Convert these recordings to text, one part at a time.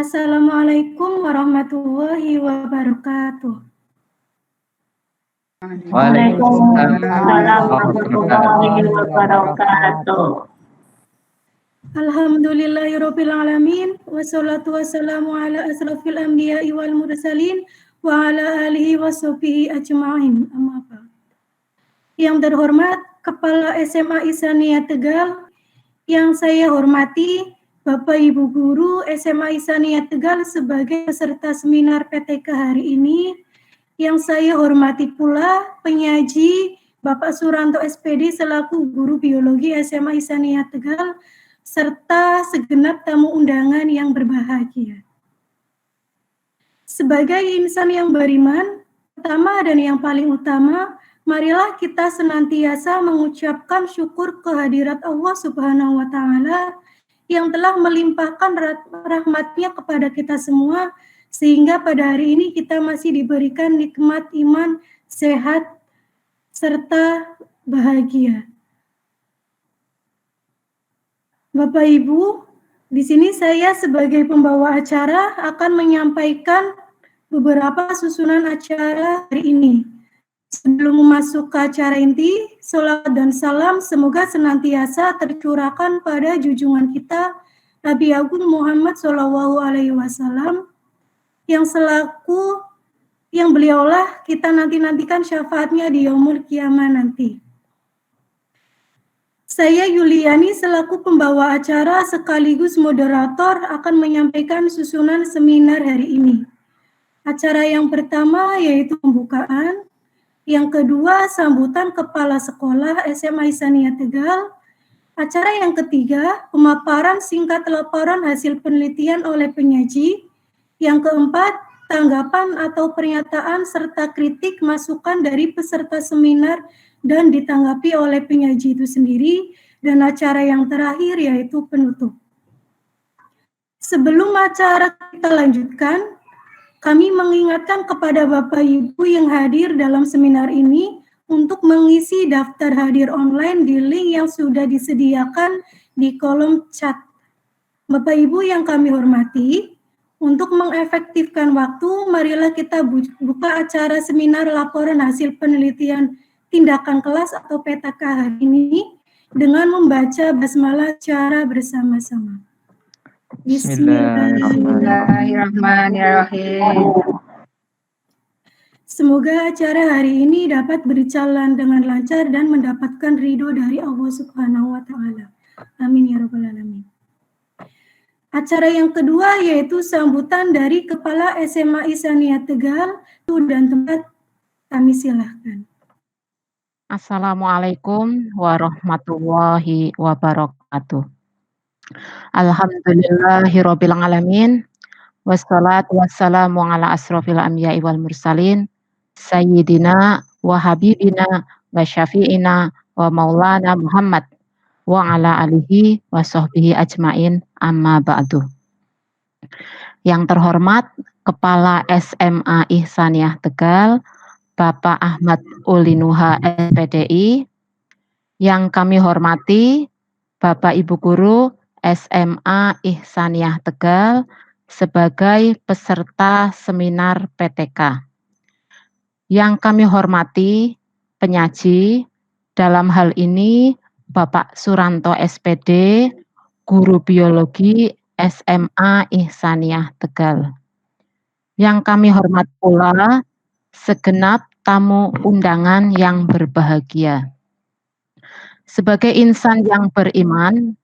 Assalamualaikum warahmatullahi wabarakatuh. Waalaikumsalam warahmatullahi wabarakatuh. Alhamdulillahirabbil alamin wassalatu wassalamu ala asrofil anbiya'i wal mursalin wa ala alihi washabihi ajma'in. Amma ba'd. Yang terhormat Kepala SMA Ihsaniyah Tegal, yang saya hormati Bapak Ibu Guru SMA Ihsaniyah Tegal sebagai peserta seminar PTK hari ini, yang saya hormati pula penyaji Bapak Suranto SPD selaku Guru Biologi SMA Ihsaniyah Tegal, serta segenap tamu undangan yang berbahagia. Sebagai insan yang beriman, pertama dan yang paling utama, marilah kita senantiasa mengucapkan syukur kehadirat Allah Subhanahu wa Ta'ala yang telah melimpahkan rahmat-Nya kepada kita semua, sehingga pada hari ini kita masih diberikan nikmat iman, sehat, serta bahagia. Bapak Ibu, di sini saya sebagai pembawa acara akan menyampaikan beberapa susunan acara hari ini. Sebelum masuk ke acara inti, salawat dan salam semoga senantiasa tercurahkan pada junjungan kita Nabi Agung Muhammad SAW, yang beliaulah kita nantikan syafaatnya di yaumul qiyamah nanti. Saya Yuliani selaku pembawa acara sekaligus moderator akan menyampaikan susunan seminar hari ini. Acara yang pertama yaitu pembukaan, yang kedua sambutan Kepala Sekolah SMA Ihsaniyah Tegal, acara yang ketiga pemaparan singkat laporan hasil penelitian oleh penyaji, yang keempat tanggapan atau pernyataan serta kritik masukan dari peserta seminar dan ditanggapi oleh penyaji itu sendiri, dan acara yang terakhir yaitu penutup. Sebelum acara kita lanjutkan, kami mengingatkan kepada Bapak Ibu yang hadir dalam seminar ini untuk mengisi daftar hadir online di link yang sudah disediakan di kolom chat. Bapak Ibu yang kami hormati, untuk mengefektifkan waktu, marilah kita buka acara seminar laporan hasil penelitian tindakan kelas atau PTK hari ini dengan membaca basmalah secara bersama-sama. Bismillahirrahmanirrahim. Semoga acara hari ini dapat berjalan dengan lancar dan mendapatkan ridho dari Allah Subhanahu wa Ta'ala. Amin ya rabbal alamin. Acara yang kedua yaitu sambutan dari Kepala SMA Ihsaniyah Tegal, dan tempat kami silahkan. Assalamualaikum warahmatullahi wabarakatuh. Alhamdulillahirabbil alamin. Wassalatu wassalamu ala asrofil anbiya'i wal mursalin sayyidina wa habibina wa syafi'ina wa maulana Muhammad wa ala alihi wa sahbihi ajmain, amma ba'du. Yang terhormat Kepala SMA Ihsaniyah Tegal Bapak Ahmad Ulinuha SPDI, yang kami hormati Bapak Ibu Guru SMA Ihsaniyah Tegal sebagai peserta seminar PTK. Yang kami hormati penyaji, dalam hal ini Bapak Suranto SPD, Guru Biologi SMA Ihsaniyah Tegal. Yang kami hormati pula segenap tamu undangan yang berbahagia. Sebagai insan yang beriman,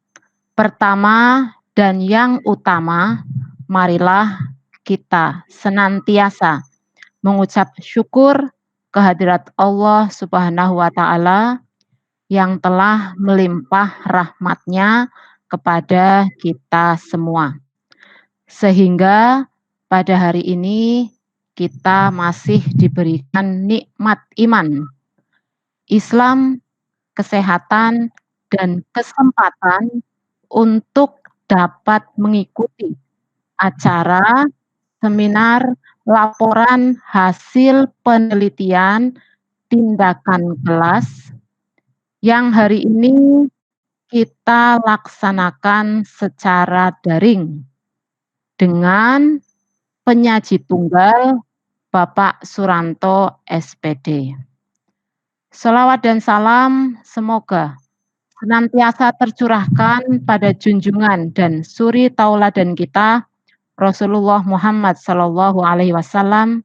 pertama dan yang utama, marilah kita senantiasa mengucap syukur kehadirat Allah Subhanahu wa Ta'ala yang telah melimpah rahmat-Nya kepada kita semua. Sehingga pada hari ini kita masih diberikan nikmat iman, Islam, kesehatan, dan kesempatan untuk dapat mengikuti acara seminar laporan hasil penelitian tindakan kelas yang hari ini kita laksanakan secara daring. dengan penyaji tunggal Bapak Suranto SPD. Shalawat dan salam semoga senantiasa tercurahkan pada junjungan dan suri tauladan kita Rasulullah Muhammad Sallallahu Alaihi Wasallam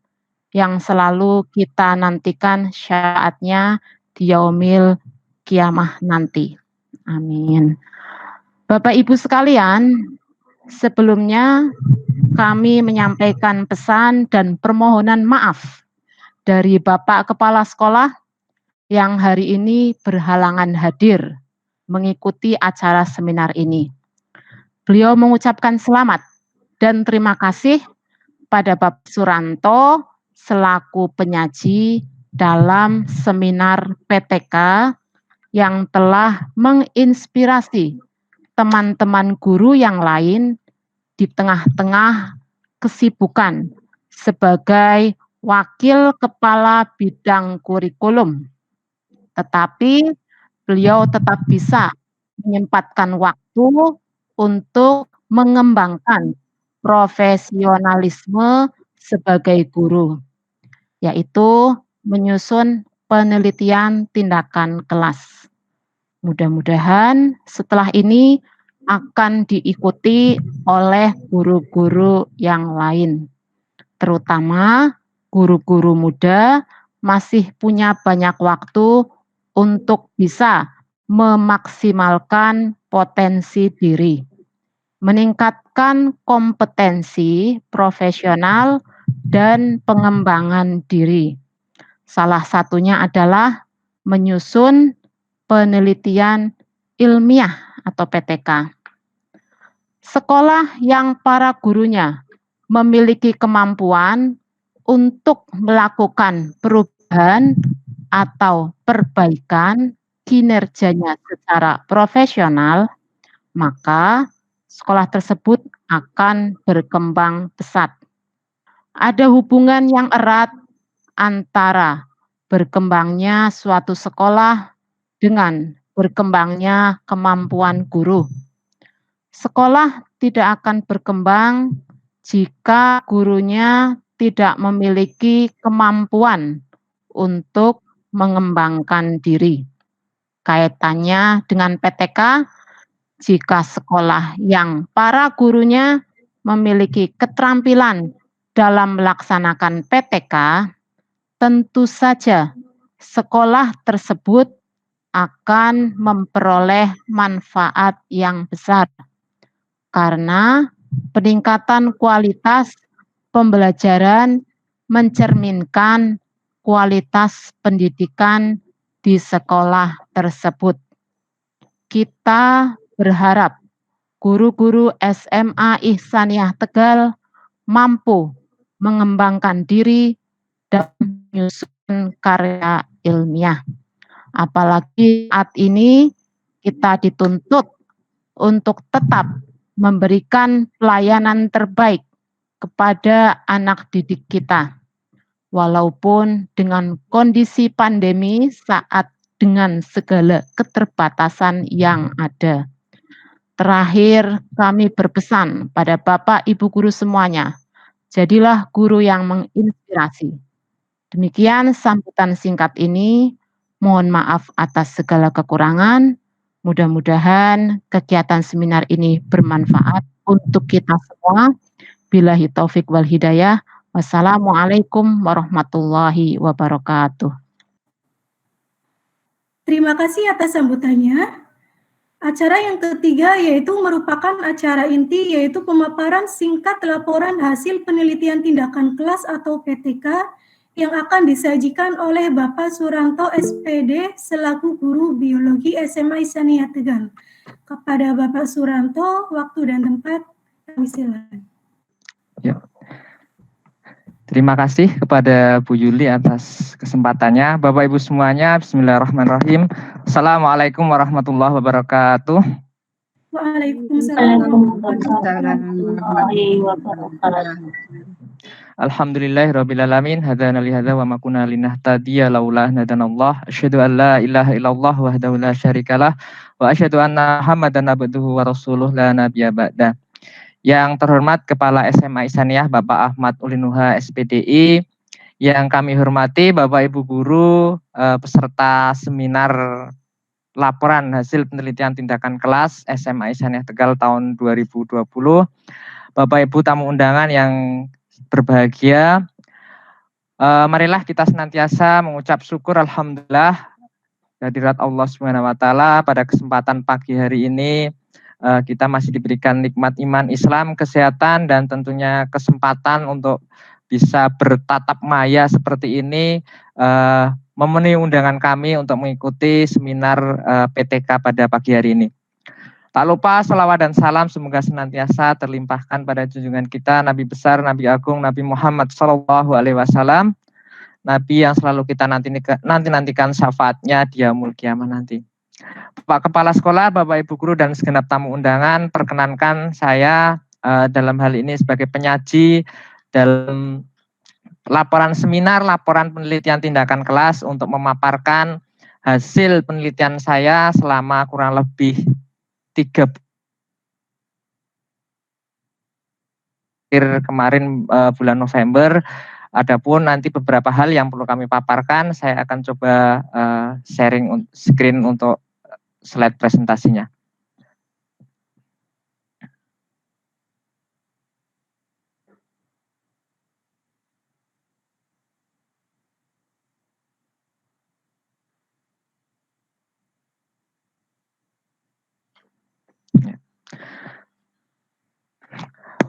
yang selalu kita nantikan syafaatnya di yaumil kiamah nanti. Amin. Bapak Ibu sekalian, sebelumnya kami menyampaikan pesan dan permohonan maaf dari Bapak Kepala Sekolah yang hari ini berhalangan hadir mengikuti acara seminar ini. Beliau mengucapkan selamat dan terima kasih pada Bapak Suranto selaku penyaji dalam seminar PTK yang telah menginspirasi teman-teman guru yang lain di tengah-tengah kesibukan sebagai wakil kepala bidang kurikulum. Tetapi beliau tetap bisa menyempatkan waktu untuk mengembangkan profesionalisme sebagai guru, yaitu menyusun penelitian tindakan kelas. Mudah-mudahan setelah ini akan diikuti oleh guru-guru yang lain, terutama guru-guru muda masih punya banyak waktu untuk bisa memaksimalkan potensi diri, meningkatkan kompetensi profesional dan pengembangan diri. Salah satunya adalah menyusun penelitian ilmiah atau PTK. Sekolah yang para gurunya memiliki kemampuan untuk melakukan perubahan atau perbaikan kinerjanya secara profesional, maka sekolah tersebut akan berkembang pesat. Ada hubungan yang erat antara berkembangnya suatu sekolah dengan berkembangnya kemampuan guru. Sekolah tidak akan berkembang jika gurunya tidak memiliki kemampuan untuk mengembangkan diri. Kaitannya dengan PTK, jika sekolah yang para gurunya memiliki keterampilan dalam melaksanakan PTK, tentu saja sekolah tersebut akan memperoleh manfaat yang besar karena peningkatan kualitas pembelajaran mencerminkan kualitas pendidikan di sekolah tersebut. Kita berharap guru-guru SMA Ihsaniyah Tegal mampu mengembangkan diri dan menyusun karya ilmiah. Apalagi saat ini kita dituntut untuk tetap memberikan pelayanan terbaik kepada anak didik kita. Walaupun dengan kondisi pandemi saat dengan segala keterbatasan yang ada. Terakhir, kami berpesan pada Bapak Ibu guru semuanya, jadilah guru yang menginspirasi. Demikian sambutan singkat ini. Mohon maaf atas segala kekurangan. Mudah-mudahan kegiatan seminar ini bermanfaat untuk kita semua. Billahi taufik wal hidayah. Wassalamualaikum warahmatullahi wabarakatuh. Terima kasih atas sambutannya. Acara yang ketiga yaitu merupakan acara inti, yaitu pemaparan singkat laporan hasil penelitian tindakan kelas atau PTK yang akan disajikan oleh Bapak Suranto SPD selaku guru biologi SMA Ihsaniyah Tegal. Kepada Bapak Suranto, waktu dan tempat kami silakan. Ya. Terima kasih kepada Bu Yuli atas kesempatannya. Bapak Ibu semuanya, bismillahirrahmanirrahim. Assalamualaikum warahmatullahi wabarakatuh. Waalaikumsalam warahmatullahi wabarakatuh. Alhamdulillahirrabbilalamin. Hadana li hadza wa ma kunna linahtadiya laula an hadanallah. Asyhadu an la ilaha illallah wahdahu la syarikalah wa asyhadu anna Muhammadan abduhu wa rasuluh la nabiyya ba'da. Yang terhormat Kepala SMA Ihsaniyah Bapak Ahmad Ulinuha SPDI, yang kami hormati Bapak Ibu guru, peserta seminar laporan hasil penelitian tindakan kelas SMA Ihsaniyah Tegal tahun 2020, Bapak Ibu tamu undangan yang berbahagia, marilah kita senantiasa mengucap syukur alhamdulillah kehadirat Allah Subhanahu wa taala pada kesempatan pagi hari ini. Kita masih diberikan nikmat iman Islam, kesehatan, dan tentunya kesempatan untuk bisa bertatap maya seperti ini, memenuhi undangan kami untuk mengikuti seminar PTK pada pagi hari ini. Tak lupa salawat dan salam semoga senantiasa terlimpahkan pada junjungan kita Nabi besar, Nabi agung, Nabi Muhammad SAW, Nabi yang selalu kita nantikan syafaatnya di yaumul kiamah nanti. Pak Kepala Sekolah, Bapak Ibu Guru, dan segenap tamu undangan, perkenankan saya dalam hal ini sebagai penyaji dalam laporan seminar, laporan penelitian tindakan kelas untuk memaparkan hasil penelitian saya selama kurang lebih 3 kemarin bulan November. Adapun nanti beberapa hal yang perlu kami paparkan, saya akan coba sharing screen untuk slide presentasinya.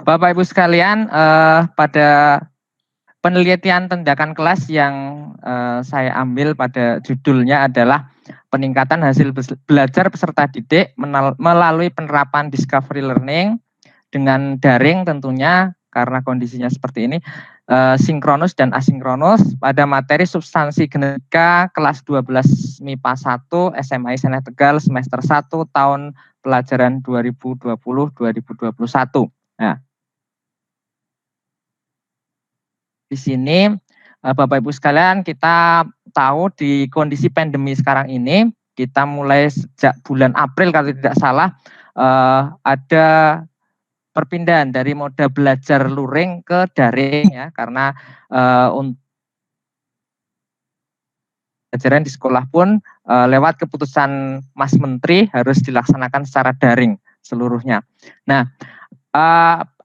Bapak Ibu sekalian, pada penelitian tindakan kelas yang saya ambil pada judulnya adalah peningkatan hasil belajar peserta didik melalui penerapan discovery learning dengan daring tentunya karena kondisinya seperti ini, sinkronus dan asinkronus pada materi substansi genetika kelas 12 MIPA 1 SMA Ihsaniyah Tegal semester 1 tahun pelajaran 2020-2021. Nah, di sini Bapak Ibu sekalian, kita tahu di kondisi pandemi sekarang ini, kita mulai sejak bulan April kalau tidak salah, ada perpindahan dari moda belajar luring ke daring ya, karena untuk pelajaran di sekolah pun lewat keputusan Mas Menteri harus dilaksanakan secara daring seluruhnya. Nah,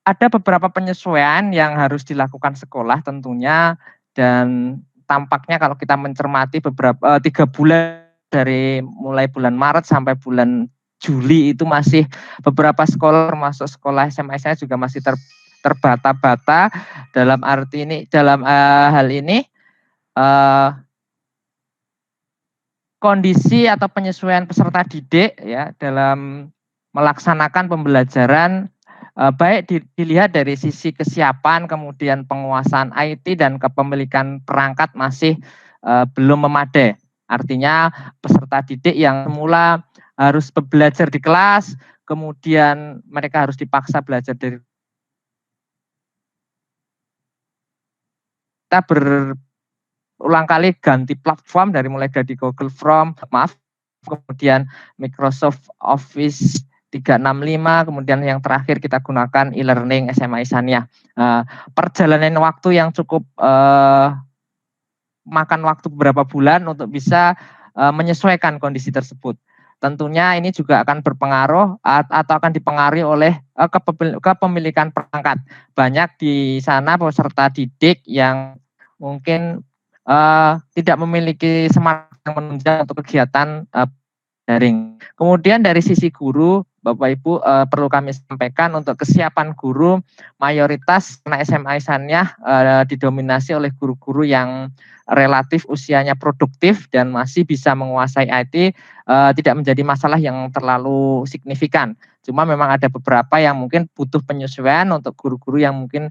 ada beberapa penyesuaian yang harus dilakukan sekolah tentunya, dan tampaknya kalau kita mencermati beberapa 3 bulan dari mulai bulan Maret sampai bulan Juli itu masih beberapa sekolah termasuk sekolah SMA saya juga masih terbata-bata dalam arti ini, dalam hal ini kondisi atau penyesuaian peserta didik ya dalam melaksanakan pembelajaran, baik dilihat dari sisi kesiapan, kemudian penguasaan IT dan kepemilikan perangkat masih belum memadai. Artinya peserta didik yang semula harus belajar di kelas, kemudian mereka harus dipaksa belajar dari kita berulang kali ganti platform dari mulai dari Google Form, kemudian Microsoft Office 365, kemudian yang terakhir kita gunakan e-learning SMA Ihsaniyah. Perjalanan waktu yang cukup makan waktu beberapa bulan untuk bisa menyesuaikan kondisi tersebut. Tentunya ini juga akan berpengaruh atau akan dipengaruhi oleh kepemilikan perangkat. Banyak di sana peserta didik yang mungkin tidak memiliki semangat yang menunjang untuk kegiatan daring. Kemudian dari sisi guru, Bapak Ibu perlu kami sampaikan untuk kesiapan guru, mayoritas anak SMA Ihsaniyah didominasi oleh guru-guru yang relatif usianya produktif dan masih bisa menguasai IT, tidak menjadi masalah yang terlalu signifikan. Cuma memang ada beberapa yang mungkin butuh penyesuaian untuk guru-guru yang mungkin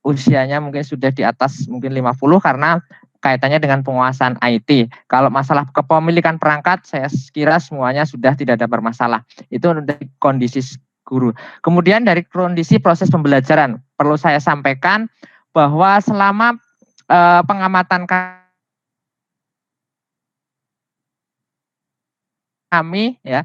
usianya mungkin sudah di atas mungkin 50 karena kaitannya dengan penguasaan IT. Kalau masalah kepemilikan perangkat, saya kira semuanya sudah tidak ada bermasalah. Itu dari kondisi guru. Kemudian dari kondisi proses pembelajaran, perlu saya sampaikan bahwa selama pengamatan kami ya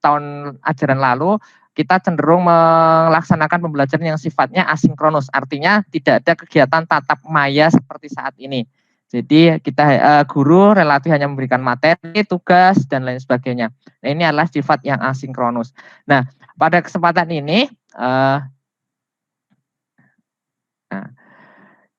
tahun ajaran lalu, kita cenderung melaksanakan pembelajaran yang sifatnya asinkronus, artinya tidak ada kegiatan tatap maya seperti saat ini. Jadi kita guru relatif hanya memberikan materi, tugas dan lain sebagainya. Nah, ini adalah sifat yang asinkronus. Nah, pada kesempatan ini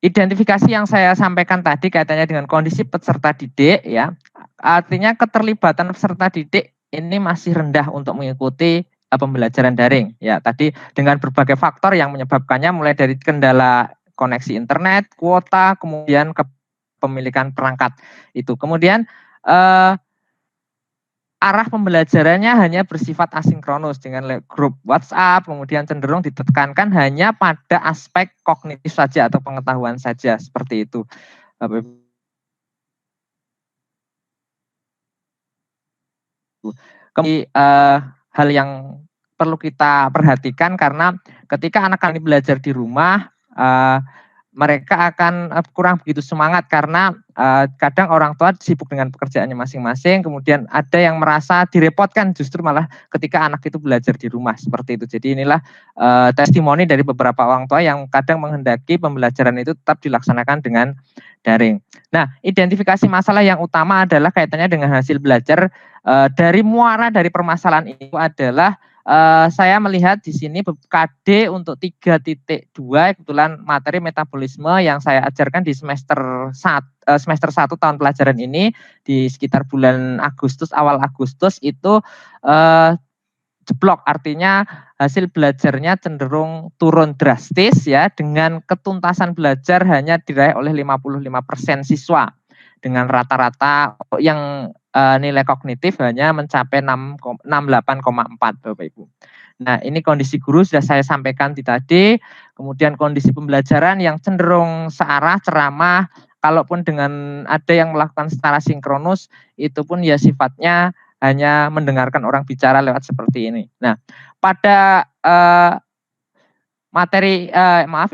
identifikasi yang saya sampaikan tadi kaitannya dengan kondisi peserta didik ya, artinya keterlibatan peserta didik ini masih rendah untuk mengikuti pembelajaran daring ya. Tadi dengan berbagai faktor yang menyebabkannya, mulai dari kendala koneksi internet, kuota, kemudian kepemilikan perangkat itu. Kemudian arah pembelajarannya hanya bersifat asinkronus dengan grup WhatsApp, kemudian cenderung ditekankan hanya pada aspek kognitif saja atau pengetahuan saja, seperti itu. Kemudian hal yang perlu kita perhatikan, karena ketika anak-anak ini belajar di rumah, mereka akan kurang begitu semangat karena kadang orang tua sibuk dengan pekerjaannya masing-masing, kemudian ada yang merasa direpotkan justru malah ketika anak itu belajar di rumah, seperti itu. Jadi inilah testimoni dari beberapa orang tua yang kadang menghendaki pembelajaran itu tetap dilaksanakan dengan daring. Nah, identifikasi masalah yang utama adalah kaitannya dengan hasil belajar. Dari muara dari permasalahan itu adalah saya melihat di sini KD untuk 3.2, kebetulan materi metabolisme yang saya ajarkan di semester 1 tahun pelajaran ini, di sekitar bulan Agustus, awal Agustus itu jeblok, artinya hasil belajarnya cenderung turun drastis ya, dengan ketuntasan belajar hanya diraih oleh 55% siswa, dengan rata-rata yang nilai kognitif hanya mencapai 68,4 Bapak Ibu. Nah, ini kondisi guru sudah saya sampaikan tadi, kemudian kondisi pembelajaran yang cenderung searah, ceramah, kalaupun dengan ada yang melakukan secara sinkronus, itu pun ya sifatnya hanya mendengarkan orang bicara lewat seperti ini. Nah, pada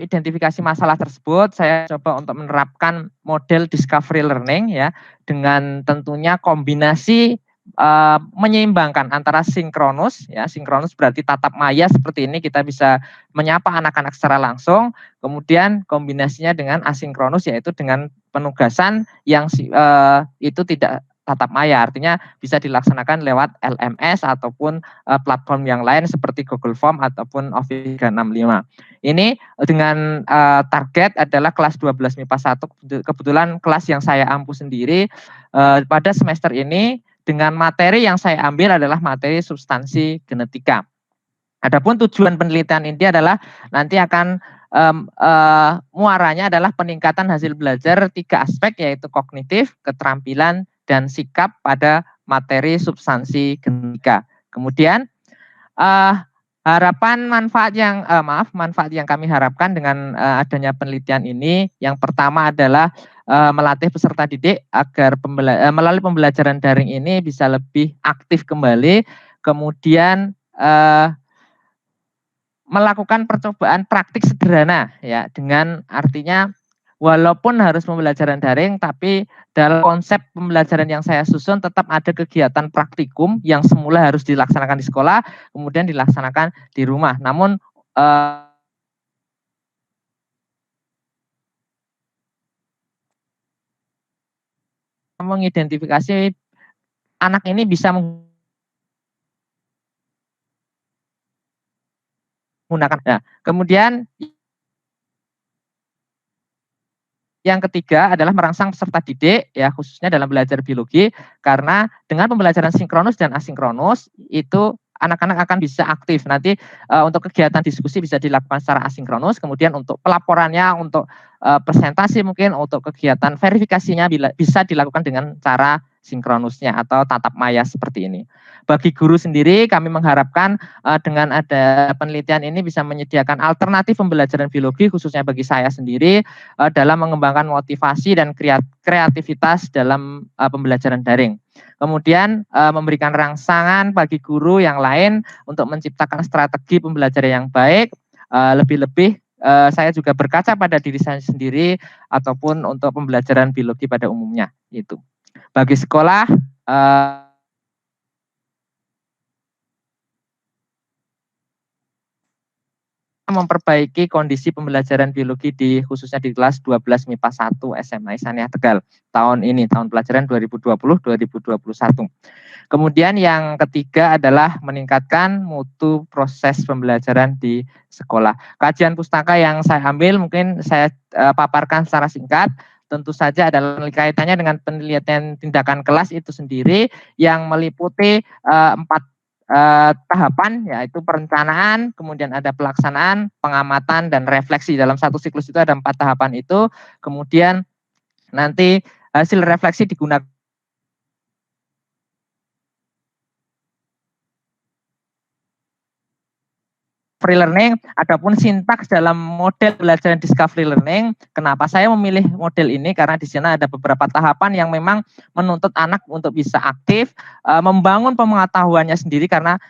identifikasi masalah tersebut, saya coba untuk menerapkan model discovery learning ya, dengan tentunya kombinasi menyeimbangkan antara sinkronus ya, sinkronus berarti tatap maya seperti ini, kita bisa menyapa anak-anak secara langsung, kemudian kombinasinya dengan asinkronus, yaitu dengan penugasan yang itu tidak tatap maya, artinya bisa dilaksanakan lewat LMS ataupun platform yang lain seperti Google Form ataupun Office 365. Ini dengan target adalah kelas 12 MIPA 1, kebetulan kelas yang saya ampu sendiri pada semester ini, dengan materi yang saya ambil adalah materi substansi genetika. Adapun tujuan penelitian ini adalah nanti akan muaranya adalah peningkatan hasil belajar 3 aspek, yaitu kognitif, keterampilan, dan sikap pada materi substansi genetika. Kemudian manfaat yang kami harapkan dengan adanya penelitian ini, yang pertama adalah melatih peserta didik agar melalui pembelajaran daring ini bisa lebih aktif kembali, kemudian melakukan percobaan praktik sederhana ya, dengan artinya walaupun harus pembelajaran daring, tapi dalam konsep pembelajaran yang saya susun tetap ada kegiatan praktikum yang semula harus dilaksanakan di sekolah, kemudian dilaksanakan di rumah. Namun mengidentifikasi anak ini bisa menggunakan. Nah, kemudian yang ketiga adalah merangsang peserta didik ya, khususnya dalam belajar biologi, karena dengan pembelajaran sinkronus dan asinkronus itu anak-anak akan bisa aktif. Nanti untuk kegiatan diskusi bisa dilakukan secara asinkronus, kemudian untuk pelaporannya, untuk presentasi mungkin, untuk kegiatan verifikasinya bisa dilakukan dengan cara sinkronusnya atau tatap maya seperti ini. Bagi guru sendiri, kami mengharapkan dengan ada penelitian ini bisa menyediakan alternatif pembelajaran biologi, khususnya bagi saya sendiri, dalam mengembangkan motivasi dan kreativitas dalam pembelajaran daring. Kemudian memberikan rangsangan bagi guru yang lain untuk menciptakan strategi pembelajaran yang baik, lebih-lebih saya juga berkaca pada diri saya sendiri ataupun untuk pembelajaran biologi pada umumnya itu. Bagi sekolah memperbaiki kondisi pembelajaran biologi khususnya di kelas 12 MIPA 1 SMA Ihsaniyah Tegal tahun ini, tahun pelajaran 2020-2021. Kemudian yang ketiga adalah meningkatkan mutu proses pembelajaran di sekolah. Kajian pustaka yang saya ambil mungkin saya paparkan secara singkat. Tentu saja adalah kaitannya dengan penelitian tindakan kelas itu sendiri yang meliputi 4 tahapan, yaitu perencanaan, kemudian ada pelaksanaan, pengamatan, dan refleksi. Dalam satu siklus itu ada 4 tahapan itu, kemudian nanti hasil refleksi digunakan discovery learning. Adapun sintaks dalam model pembelajaran discovery learning, kenapa saya memilih model ini? Karena di sana ada beberapa tahapan yang memang menuntut anak untuk bisa aktif, membangun pengetahuannya sendiri, karena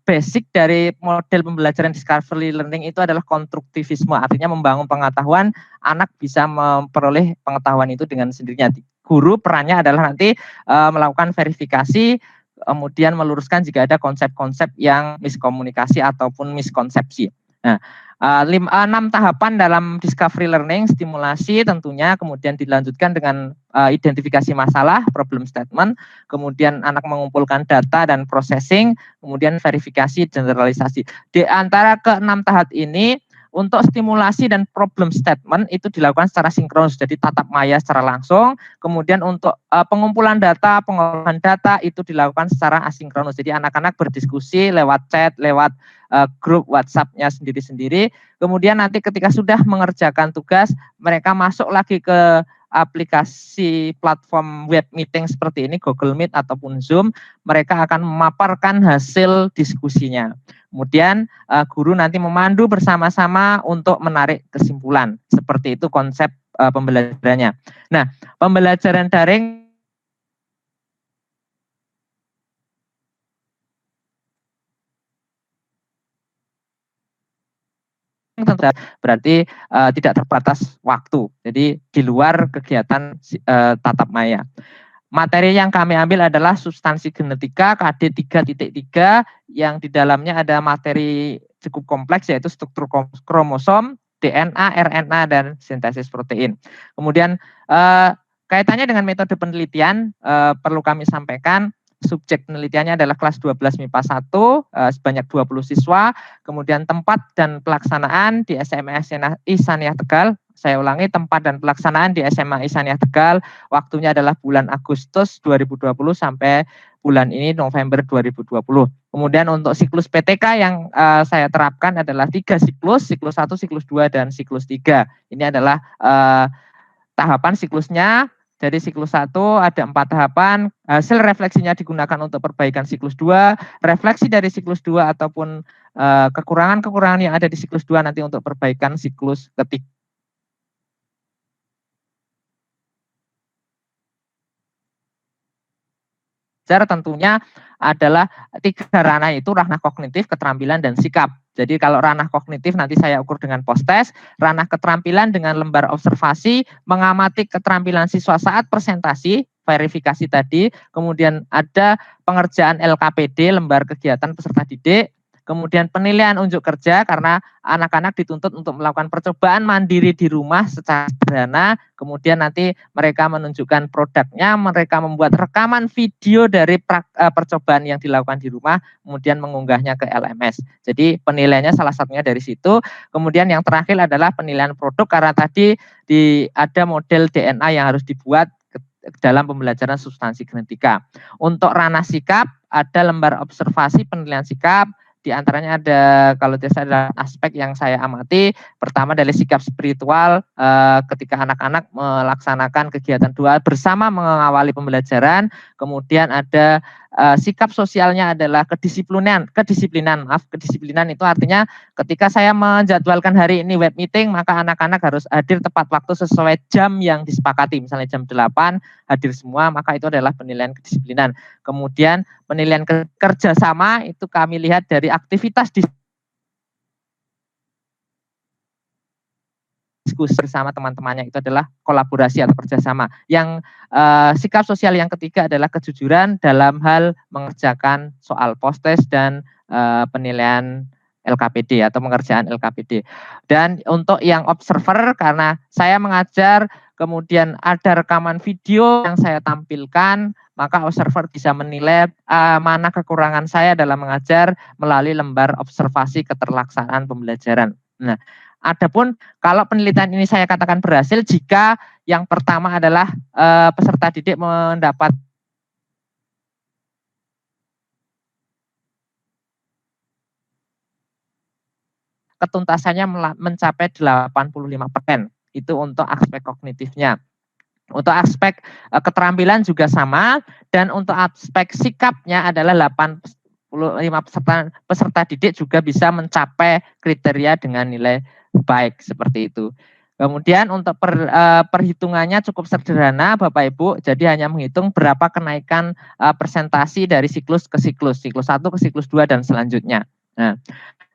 basic dari model pembelajaran discovery learning itu adalah konstruktivisme, artinya membangun pengetahuan, anak bisa memperoleh pengetahuan itu dengan sendirinya. Guru perannya adalah nanti melakukan verifikasi, kemudian meluruskan jika ada konsep-konsep yang miskomunikasi ataupun miskonsepsi. Nah, 6 tahapan dalam discovery learning, stimulasi tentunya, kemudian dilanjutkan dengan identifikasi masalah, problem statement, kemudian anak mengumpulkan data dan processing, kemudian verifikasi, generalisasi. Di antara ke-6 tahap ini, untuk stimulasi dan problem statement itu dilakukan secara sinkronus, jadi tatap maya secara langsung. Kemudian untuk pengumpulan data, pengolahan data itu dilakukan secara asinkronus. Jadi anak-anak berdiskusi lewat chat, lewat grup WhatsApp-nya sendiri-sendiri. Kemudian nanti ketika sudah mengerjakan tugas, mereka masuk lagi ke aplikasi platform web meeting seperti ini, Google Meet ataupun Zoom, mereka akan memaparkan hasil diskusinya. Kemudian guru nanti memandu bersama-sama untuk menarik kesimpulan. Seperti itu konsep pembelajarannya. Nah, pembelajaran daring berarti tidak terbatas waktu. Jadi di luar kegiatan tatap maya. Materi yang kami ambil adalah substansi genetika KD 3.3 yang di dalamnya ada materi cukup kompleks, yaitu struktur kromosom, DNA, RNA, dan sintesis protein. Kemudian kaitannya dengan metode penelitian perlu kami sampaikan, subjek penelitiannya adalah kelas 12 MIPA 1 sebanyak 20 siswa, kemudian tempat dan pelaksanaan di SMA Ihsaniyah Tegal. Saya ulangi, tempat dan pelaksanaan di SMA Ihsaniyah Tegal, waktunya adalah bulan Agustus 2020 sampai bulan ini November 2020. Kemudian untuk siklus PTK yang saya terapkan adalah 3 siklus 1, siklus 2, dan siklus 3. Ini adalah tahapan siklusnya. Jadi siklus 1 ada 4 tahapan, hasil refleksinya digunakan untuk perbaikan siklus 2, refleksi dari siklus 2 ataupun kekurangan-kekurangan yang ada di siklus 2 nanti untuk perbaikan siklus ketiga. Tentunya adalah 3 ranah itu, ranah kognitif, keterampilan, dan sikap. Jadi kalau ranah kognitif nanti saya ukur dengan post-test, ranah keterampilan dengan lembar observasi, mengamati keterampilan siswa saat presentasi, verifikasi tadi, kemudian ada pengerjaan LKPD, lembar kegiatan peserta didik, kemudian penilaian unjuk kerja karena anak-anak dituntut untuk melakukan percobaan mandiri di rumah secara sederhana, kemudian nanti mereka menunjukkan produknya, mereka membuat rekaman video dari percobaan yang dilakukan di rumah, kemudian mengunggahnya ke LMS. Jadi penilaiannya salah satunya dari situ. Kemudian yang terakhir adalah penilaian produk, karena tadi ada model DNA yang harus dibuat dalam pembelajaran substansi genetika. Untuk ranah sikap, ada lembar observasi penilaian sikap. Di antaranya ada, kalau tidak ada aspek yang saya amati, pertama dari sikap spiritual ketika anak-anak melaksanakan kegiatan doa bersama mengawali pembelajaran, kemudian ada sikap sosialnya adalah kedisiplinan itu artinya ketika saya menjadwalkan hari ini web meeting, maka anak-anak harus hadir tepat waktu sesuai jam yang disepakati, misalnya jam 8 hadir semua, maka itu adalah penilaian kedisiplinan. Kemudian penilaian kerjasama itu kami lihat dari aktivitas diskusi bersama teman-temannya, itu adalah kolaborasi atau kerjasama. Yang sikap sosial yang ketiga adalah kejujuran dalam hal mengerjakan soal post-test dan penilaian LKPD atau pengerjaan LKPD. Dan untuk yang observer, karena saya mengajar kemudian ada rekaman video yang saya tampilkan, maka observer bisa menilai mana kekurangan saya dalam mengajar melalui lembar observasi keterlaksanaan pembelajaran. Nah, adapun kalau penelitian ini saya katakan berhasil jika yang pertama adalah peserta didik mendapat ketuntasannya mencapai 85%. Itu untuk aspek kognitifnya. Untuk aspek keterampilan juga sama, dan untuk aspek sikapnya adalah 85 peserta didik juga bisa mencapai kriteria dengan nilai baik seperti itu. Kemudian untuk perhitungannya cukup sederhana Bapak Ibu, jadi hanya menghitung berapa kenaikan persentasi dari siklus ke siklus 1 ke siklus 2 dan selanjutnya.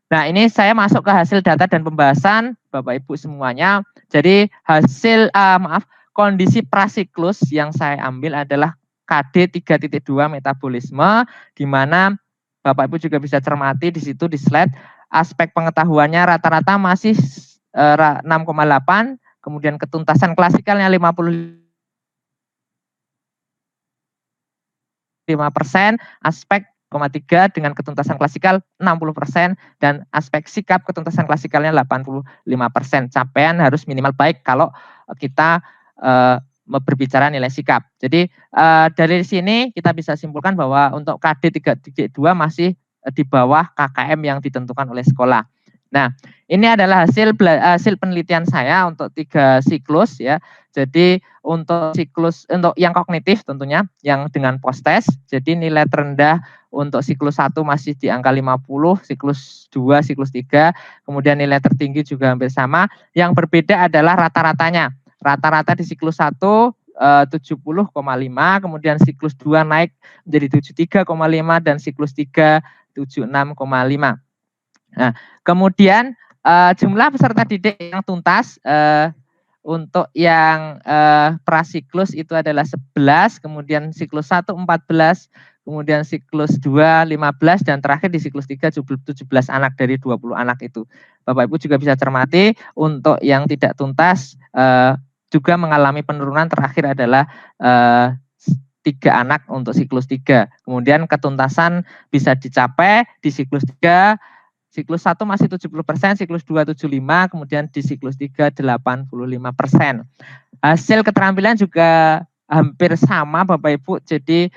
Nah, ini saya masuk ke hasil data dan pembahasan Bapak Ibu semuanya. Jadi hasil kondisi prasiklus yang saya ambil adalah KD 3.2 metabolisme, di mana Bapak Ibu juga bisa cermati di situ di slide aspek pengetahuannya rata-rata masih 6,8, kemudian ketuntasan klasikalnya 55%, aspek 3 dengan ketuntasan klasikal 60%, dan aspek sikap ketuntasan klasikalnya 85%. Capaian harus minimal baik kalau kita berbicara nilai sikap. Jadi dari sini kita bisa simpulkan bahwa untuk KD 3.2 masih di bawah KKM yang ditentukan oleh sekolah. Nah, ini adalah hasil penelitian saya untuk 3 siklus ya. Jadi untuk siklus untuk yang kognitif tentunya yang dengan post test. Jadi nilai terendah untuk siklus 1 masih di angka 50, siklus 2, siklus 3, kemudian nilai tertinggi juga hampir sama. Yang berbeda adalah rata-ratanya. Rata-rata di siklus 1 70,5, kemudian siklus 2 naik menjadi 73,5 dan siklus 3 76,5. Nah, kemudian jumlah peserta didik yang tuntas untuk yang prasiklus itu adalah 11, kemudian siklus 1 14, kemudian siklus 2 15, dan terakhir di siklus 3 17 anak dari 20 anak itu. Bapak Ibu juga bisa cermati untuk yang tidak tuntas juga mengalami penurunan, terakhir adalah 3 anak untuk siklus 3. Kemudian ketuntasan bisa dicapai di siklus 3, siklus 1 masih 70%, siklus 2 75, kemudian di siklus 3 85%. Hasil keterampilan juga hampir sama Bapak Ibu. Jadi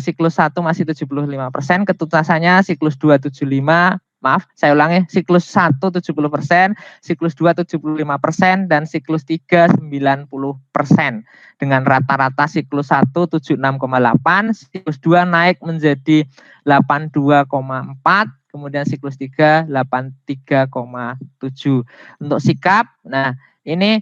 siklus 1 masih 75%, ketuntasannya siklus 2 75, maaf, saya ulangi, siklus 1 70%, siklus 2 75%, dan siklus 3 90%. Dengan rata-rata siklus 1 76,8, siklus 2 naik menjadi 82,4, kemudian siklus 3 83,7. Untuk sikap, nah ini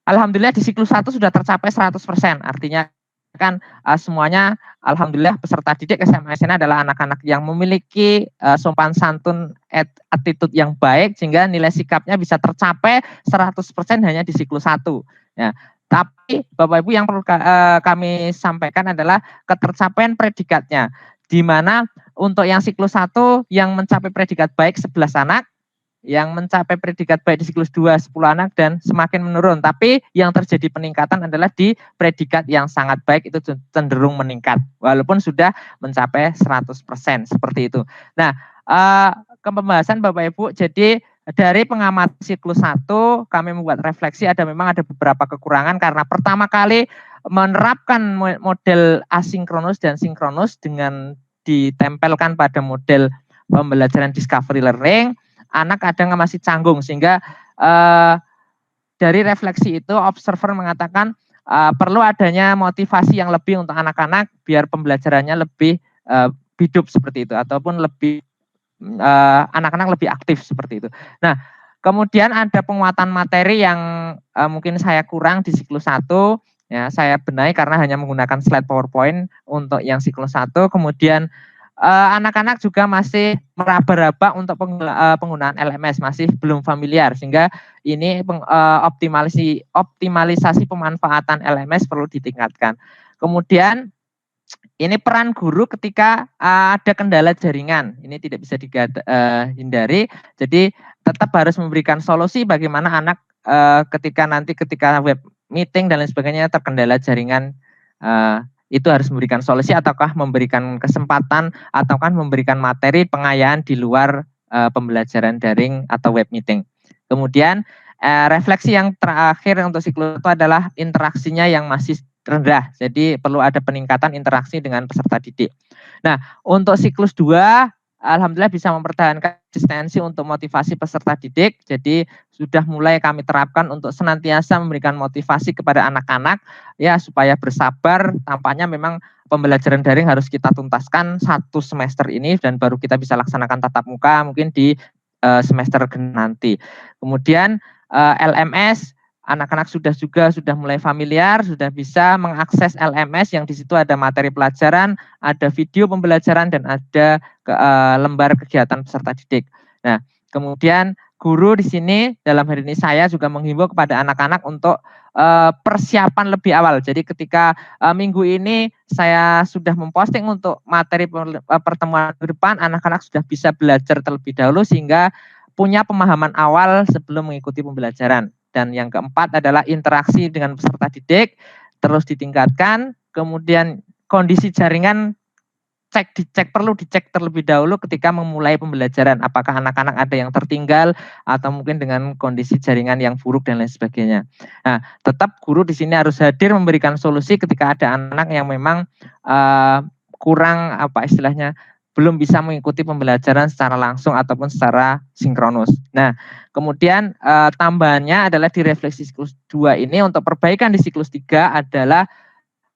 alhamdulillah di siklus 1 sudah tercapai 100%. Artinya kan semuanya alhamdulillah peserta didik SMA SNA adalah anak-anak yang memiliki sopan santun attitude yang baik, sehingga nilai sikapnya bisa tercapai 100% hanya di siklus 1. Ya. Tapi Bapak Ibu yang perlu kami sampaikan adalah ketercapaian predikatnya, di mana untuk yang siklus 1 yang mencapai predikat baik 11 anak, yang mencapai predikat baik di siklus 2 10 anak, dan semakin menurun. Tapi yang terjadi peningkatan adalah di predikat yang sangat baik, itu cenderung meningkat walaupun sudah mencapai 100%, seperti itu. Nah, ke pembahasan Bapak Ibu, jadi dari pengamatan siklus 1 kami membuat refleksi memang ada beberapa kekurangan karena pertama kali menerapkan model asinkronus dan sinkronus dengan ditempelkan pada model pembelajaran discovery learning. Anak kadang masih canggung, sehingga dari refleksi itu observer mengatakan perlu adanya motivasi yang lebih untuk anak-anak biar pembelajarannya lebih hidup seperti itu, ataupun lebih anak-anak lebih aktif seperti itu. Nah, kemudian ada penguatan materi yang mungkin saya kurang di siklus 1, ya saya benahi karena hanya menggunakan slide PowerPoint untuk yang siklus 1. Kemudian anak-anak juga masih meraba-raba untuk penggunaan LMS, masih belum familiar, sehingga ini optimalisasi pemanfaatan LMS perlu ditingkatkan. Kemudian ini peran guru ketika ada kendala jaringan. Ini tidak bisa dihindari. Jadi tetap harus memberikan solusi bagaimana anak ketika web meeting dan lain sebagainya terkendala jaringan, itu harus memberikan solusi ataukah memberikan kesempatan ataukah memberikan materi pengayaan di luar pembelajaran daring atau web meeting. Kemudian refleksi yang terakhir untuk siklus itu adalah interaksinya yang masih rendah. Jadi perlu ada peningkatan interaksi dengan peserta didik. Nah, untuk siklus 2 alhamdulillah bisa mempertahankan konsistensi untuk motivasi peserta didik. Jadi sudah mulai kami terapkan untuk senantiasa memberikan motivasi kepada anak-anak ya supaya bersabar. Tampaknya memang pembelajaran daring harus kita tuntaskan 1 semester ini dan baru kita bisa laksanakan tatap muka mungkin di semester nanti. Kemudian LMS anak-anak sudah mulai familiar, sudah bisa mengakses LMS yang di situ ada materi pelajaran, ada video pembelajaran dan ada lembar kegiatan peserta didik. Nah, kemudian guru di sini dalam hari ini saya juga menghimbau kepada anak-anak untuk persiapan lebih awal. Jadi ketika minggu ini saya sudah memposting untuk materi pertemuan ke depan, anak-anak sudah bisa belajar terlebih dahulu sehingga punya pemahaman awal sebelum mengikuti pembelajaran. Dan yang keempat adalah interaksi dengan peserta didik terus ditingkatkan. Kemudian kondisi jaringan perlu dicek terlebih dahulu ketika memulai pembelajaran. Apakah anak-anak ada yang tertinggal atau mungkin dengan kondisi jaringan yang buruk dan lain sebagainya. Nah, tetap guru di sini harus hadir memberikan solusi ketika ada anak yang memang kurang belum bisa mengikuti pembelajaran secara langsung ataupun secara sinkronus. Nah, kemudian tambahannya adalah di refleksi siklus 2 ini untuk perbaikan di siklus 3 adalah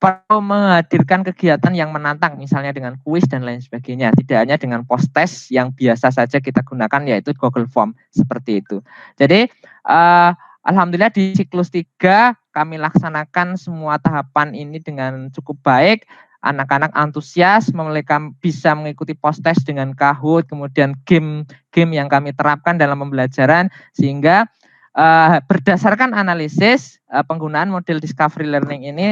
perlu menghadirkan kegiatan yang menantang, misalnya dengan kuis dan lain sebagainya. Tidak hanya dengan post-test yang biasa saja kita gunakan, yaitu Google Form, seperti itu. Jadi, alhamdulillah di siklus 3 kami laksanakan semua tahapan ini dengan cukup baik. Anak-anak antusias, mereka bisa mengikuti post-test dengan Kahoot, kemudian game yang kami terapkan dalam pembelajaran, sehingga berdasarkan analisis penggunaan model discovery learning ini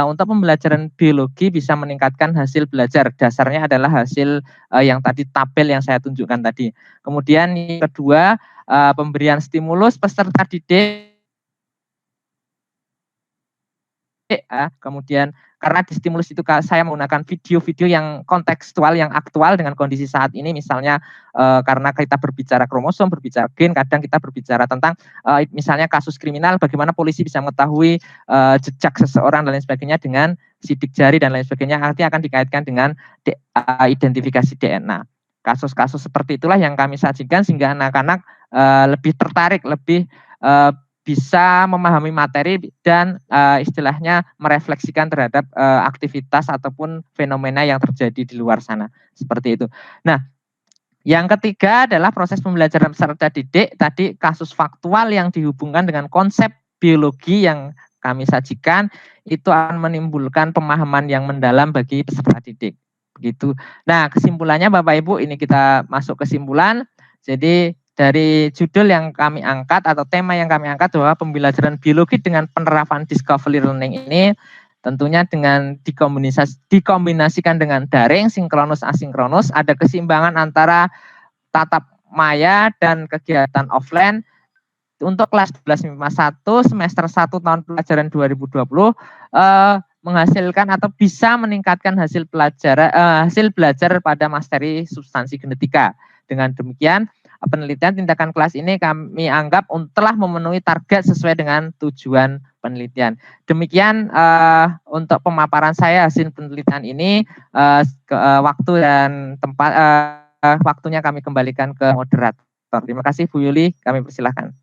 untuk pembelajaran biologi bisa meningkatkan hasil belajar. Dasarnya adalah hasil yang tadi tabel yang saya tunjukkan tadi. Kemudian yang kedua, pemberian stimulus peserta didik. Kemudian karena di stimulus itu saya menggunakan video-video yang kontekstual, yang aktual dengan kondisi saat ini, misalnya karena kita berbicara kromosom, berbicara gen, kadang kita berbicara tentang misalnya kasus kriminal, bagaimana polisi bisa mengetahui jejak seseorang dan lain sebagainya dengan sidik jari dan lain sebagainya, artinya akan dikaitkan dengan identifikasi DNA. Kasus-kasus seperti itulah yang kami sajikan sehingga anak-anak lebih tertarik, lebih bisa memahami materi dan istilahnya merefleksikan terhadap aktivitas ataupun fenomena yang terjadi di luar sana. Seperti itu. Nah, yang ketiga adalah proses pembelajaran peserta didik. Tadi kasus faktual yang dihubungkan dengan konsep biologi yang kami sajikan itu akan menimbulkan pemahaman yang mendalam bagi peserta didik. Begitu. Nah, kesimpulannya Bapak Ibu, ini kita masuk kesimpulan. Jadi dari judul yang kami angkat atau tema yang kami angkat bahwa pembelajaran biologi dengan penerapan discovery learning ini tentunya dengan dikombinasikan dengan daring, sinkronus, asinkronus, ada keseimbangan antara tatap maya dan kegiatan offline. Untuk kelas 12 MIPA 1 semester 1 tahun pelajaran 2020 menghasilkan atau bisa meningkatkan hasil belajar pada materi substansi genetika. Dengan demikian penelitian tindakan kelas ini kami anggap telah memenuhi target sesuai dengan tujuan penelitian. Demikian untuk pemaparan saya hasil penelitian ini. Waktu dan tempat waktunya kami kembalikan ke moderator. Terima kasih Bu Yuli, kami persilahkan.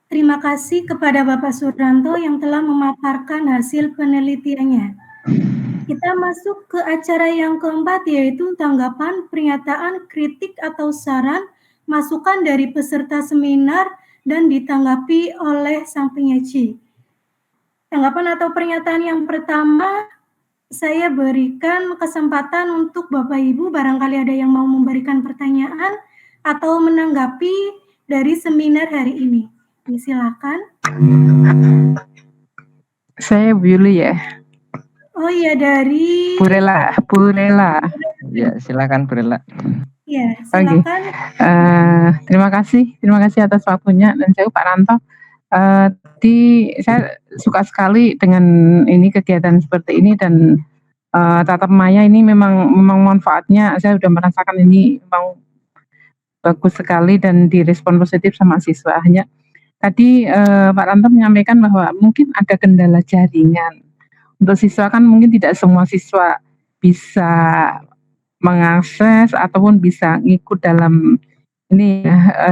Terima kasih kepada Bapak Suranto yang telah memaparkan hasil penelitiannya. Kita masuk ke acara yang keempat, yaitu tanggapan, pernyataan, kritik atau saran, masukan dari peserta seminar dan ditanggapi oleh sang penyaji. Tanggapan atau pernyataan yang pertama, saya berikan kesempatan untuk Bapak Ibu, barangkali ada yang mau memberikan pertanyaan atau menanggapi dari seminar hari ini. Silakan. Saya Bu Yuli ya. Oh iya, dari Bu Rela. Ya, silakan Brela. ya, Oke. silakan. Terima kasih atas waktunya. Dan saya Pak Ranto, saya suka sekali dengan ini kegiatan seperti ini, dan tatap maya ini memang manfaatnya saya sudah merasakan ini memang bagus sekali dan direspon positif sama siswa. Hanya tadi Pak Ranto menyampaikan bahwa mungkin ada kendala jaringan. Untuk siswa kan mungkin tidak semua siswa bisa mengakses ataupun bisa ngikut dalam ini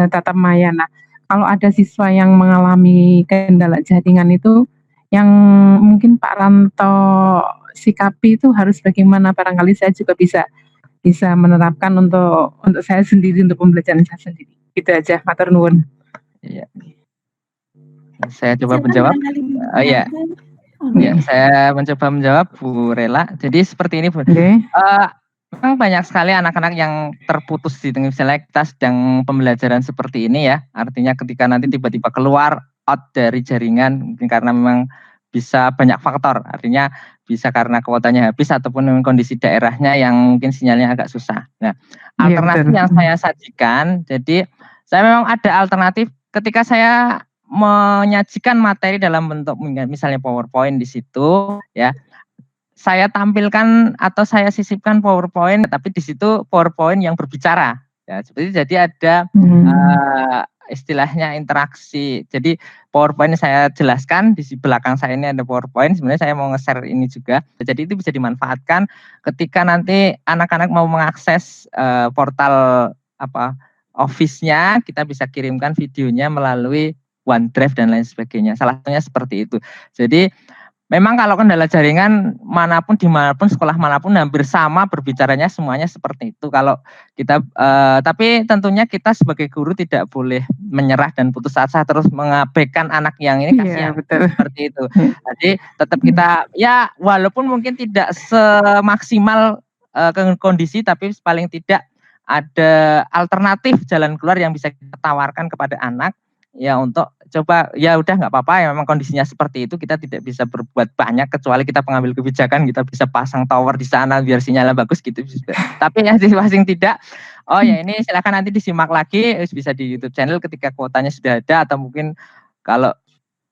tatap maya. Nah, kalau ada siswa yang mengalami kendala jaringan itu, yang mungkin Pak Ranto sikapi itu harus bagaimana? Barangkali saya juga bisa menerapkan untuk saya sendiri, untuk pembelajaran saya sendiri. Gitu aja, matur nuwun. Iya. Saya coba Silakan menjawab. barangkali Bu Iya. Ranto. Ya, saya mencoba menjawab Bu Rela. Jadi seperti ini Bu. Oke. Memang banyak sekali anak-anak yang terputus di tengah, misalnya kita sedang pembelajaran seperti ini ya. Artinya ketika nanti tiba-tiba keluar out dari jaringan, mungkin karena memang bisa banyak faktor. Artinya bisa karena kuotanya habis ataupun memang kondisi daerahnya yang mungkin sinyalnya agak susah. Nah, alternatif yang saya sajikan, jadi saya memang ada alternatif ketika saya menyajikan materi dalam bentuk misalnya PowerPoint di situ ya. Saya tampilkan atau saya sisipkan PowerPoint, tapi di situ PowerPoint yang berbicara. Ya, seperti jadi ada istilahnya interaksi. Jadi PowerPoint saya jelaskan, di belakang saya ini ada PowerPoint. Sebenarnya saya mau nge-share ini juga. Jadi itu bisa dimanfaatkan ketika nanti anak-anak mau mengakses portal Office-nya, kita bisa kirimkan videonya melalui OneDrive dan lain sebagainya. Salah satunya seperti itu. Jadi memang kalau kendala jaringan manapun, dimanapun, sekolah manapun hampir sama berbicaranya semuanya seperti itu. Kalau kita, tapi tentunya kita sebagai guru tidak boleh menyerah dan putus asa terus mengabaikan anak yang ini, kasihan. Betul. Seperti itu. Jadi tetap kita ya walaupun mungkin tidak semaksimal kondisi, tapi paling tidak ada alternatif jalan keluar yang bisa kita tawarkan kepada anak. Ya untuk coba, ya udah nggak apa-apa ya, memang kondisinya seperti itu, kita tidak bisa berbuat banyak kecuali kita pengambil kebijakan, kita bisa pasang tower di sana biar sinyalnya bagus gitu. Tapi yang masing tidak, oh ya ini silakan nanti disimak lagi, bisa di YouTube channel ketika kuotanya sudah ada, atau mungkin kalau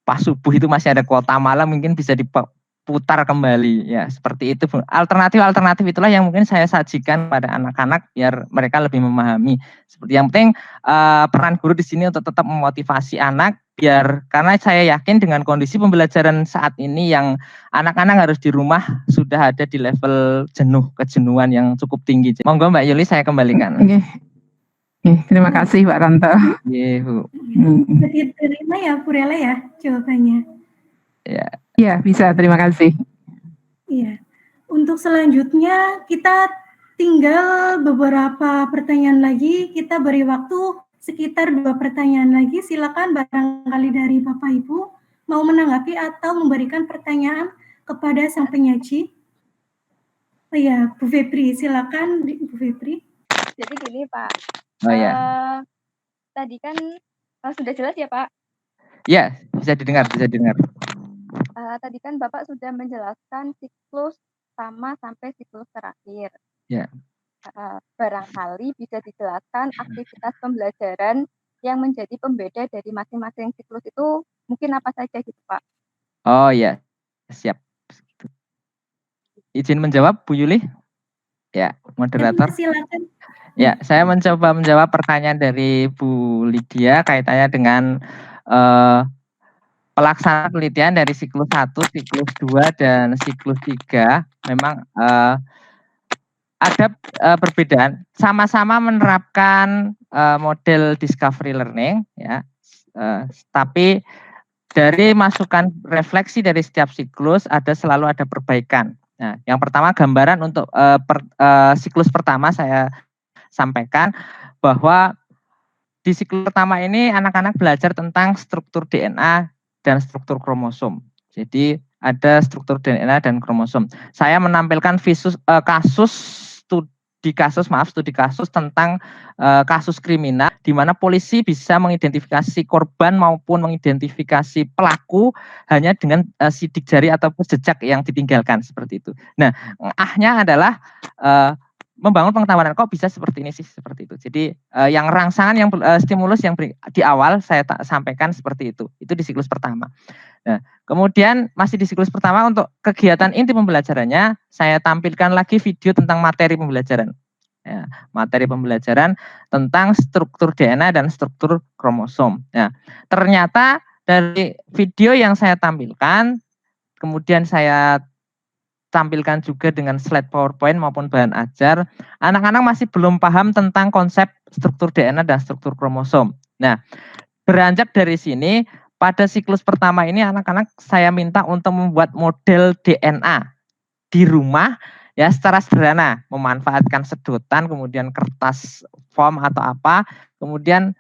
pas subuh itu masih ada kuota malam mungkin bisa diputar kembali ya, seperti itu. Alternatif itulah yang mungkin saya sajikan pada anak-anak biar mereka lebih memahami. Seperti yang penting peran guru di sini untuk tetap memotivasi anak, biar karena saya yakin dengan kondisi pembelajaran saat ini yang anak-anak harus di rumah sudah ada di level kejenuhan yang cukup tinggi. Monggo Mbak Yuli, saya kembalikan. Oke. Terima kasih Pak Ranto. Iya Bu. Diterima ya Bu Rela ya jawabannya. Iya, bisa, terima kasih. Iya. Untuk selanjutnya kita tinggal beberapa pertanyaan lagi. Kita beri waktu sekitar 2 pertanyaan lagi. Silakan barangkali dari Bapak Ibu mau menanggapi atau memberikan pertanyaan kepada sang penyaji. Oh ya, Bu Febri, silakan Bu Febri. Jadi gini Pak. Oh ya. Tadi kan sudah jelas ya Pak? Ya, bisa didengar. Tadi kan Bapak sudah menjelaskan siklus sama sampai siklus terakhir. Ya. Barangkali bisa dijelaskan aktivitas pembelajaran yang menjadi pembeda dari masing-masing siklus itu mungkin apa saja gitu Pak? Oh ya, siap. Izin menjawab Bu Yuli? Ya, moderator. Silakan. Ya, saya mencoba menjawab pertanyaan dari Bu Lydia kaitannya dengan pelaksanaan penelitian dari siklus 1, siklus 2, dan siklus 3. Memang ada perbedaan, sama-sama menerapkan model discovery learning ya, tapi dari masukan refleksi dari setiap siklus selalu ada perbaikan. Nah, yang pertama gambaran untuk siklus pertama saya sampaikan bahwa di siklus pertama ini anak-anak belajar tentang struktur DNA dan struktur kromosom. Jadi ada struktur DNA dan kromosom. Saya menampilkan kasus studi kasus tentang kasus kriminal di mana polisi bisa mengidentifikasi korban maupun mengidentifikasi pelaku hanya dengan sidik jari ataupun jejak yang ditinggalkan seperti itu. Nah, ahnya adalah membangun pengetahuan kok bisa seperti ini sih, seperti itu. Jadi yang rangsangan, yang stimulus yang di awal saya sampaikan seperti itu di siklus pertama. Nah, kemudian masih di siklus pertama untuk kegiatan inti pembelajarannya, saya tampilkan lagi video tentang materi pembelajaran. Ya, materi pembelajaran tentang struktur DNA dan struktur kromosom. Nah, ternyata dari video yang saya tampilkan, kemudian saya tampilkan juga dengan slide PowerPoint maupun bahan ajar, anak-anak masih belum paham tentang konsep struktur DNA dan struktur kromosom. Nah, beranjak dari sini, pada siklus pertama ini anak-anak saya minta untuk membuat model DNA di rumah ya secara sederhana, memanfaatkan sedotan, kemudian kertas form atau apa, kemudian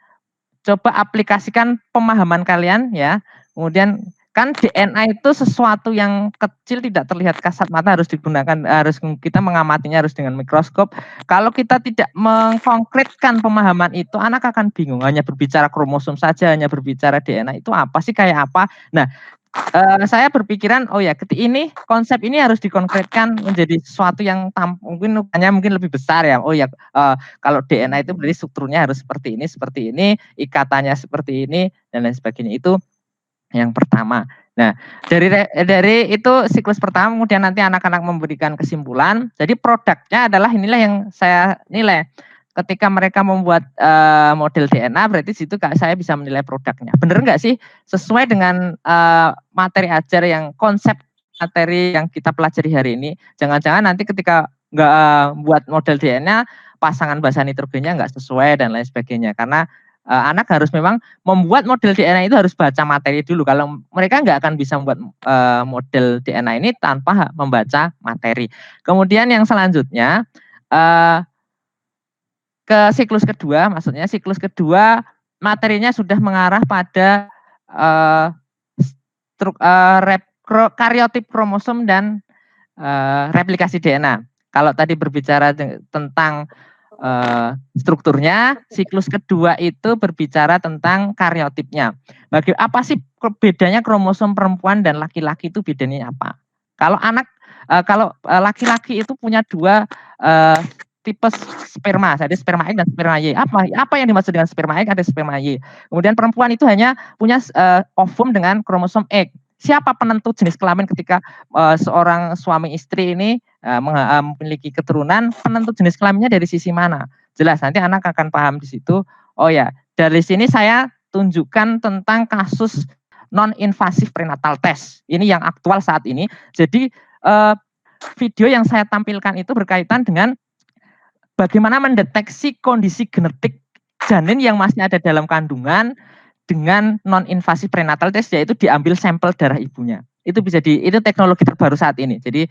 coba aplikasikan pemahaman kalian ya. Kemudian kan DNA itu sesuatu yang kecil tidak terlihat kasat mata, harus digunakan, harus kita mengamatinya harus dengan mikroskop. Kalau kita tidak mengkonkretkan pemahaman itu, anak akan bingung, hanya berbicara kromosom saja, hanya berbicara DNA itu apa sih, kayak apa. Nah, saya berpikiran oh ya ini konsep ini harus dikonkretkan menjadi sesuatu yang mungkin lebih besar ya. Oh ya kalau DNA itu berarti strukturnya harus seperti ini, ikatannya seperti ini dan lain sebagainya. Itu yang pertama. Nah, dari itu siklus pertama, kemudian nanti anak-anak memberikan kesimpulan. Jadi produknya adalah inilah yang saya nilai. Ketika mereka membuat model DNA, berarti situ saya bisa menilai produknya. Bener nggak sih sesuai dengan materi ajar yang konsep materi yang kita pelajari hari ini? Jangan-jangan nanti ketika nggak buat model DNA, pasangan basa nitrogennya nggak sesuai dan lain sebagainya. Karena anak harus memang membuat model DNA itu harus baca materi dulu. Kalau mereka nggak akan bisa membuat model DNA ini tanpa membaca materi. Kemudian yang selanjutnya ke siklus kedua, maksudnya siklus kedua materinya sudah mengarah pada kariotip kromosom dan replikasi DNA. Kalau tadi berbicara tentang strukturnya, siklus kedua itu berbicara tentang kariotipnya. Apa sih bedanya kromosom perempuan dan laki-laki itu bedanya apa? Kalau laki-laki itu punya dua tipe sperma, jadi sperma X dan sperma Y. Apa yang dimaksud dengan sperma X? Ada sperma Y. Kemudian perempuan itu hanya punya ovum dengan kromosom X. Siapa penentu jenis kelamin ketika seorang suami istri ini memiliki keturunan, penentu jenis kelaminnya dari sisi mana? Jelas nanti anak akan paham di situ. Oh ya, dari sini saya tunjukkan tentang kasus non-invasif prenatal test. Ini yang aktual saat ini. Jadi video yang saya tampilkan itu berkaitan dengan bagaimana mendeteksi kondisi genetik janin yang masih ada dalam kandungan dengan non-invasif prenatal test, yaitu diambil sampel darah ibunya. Itu itu teknologi terbaru saat ini. Jadi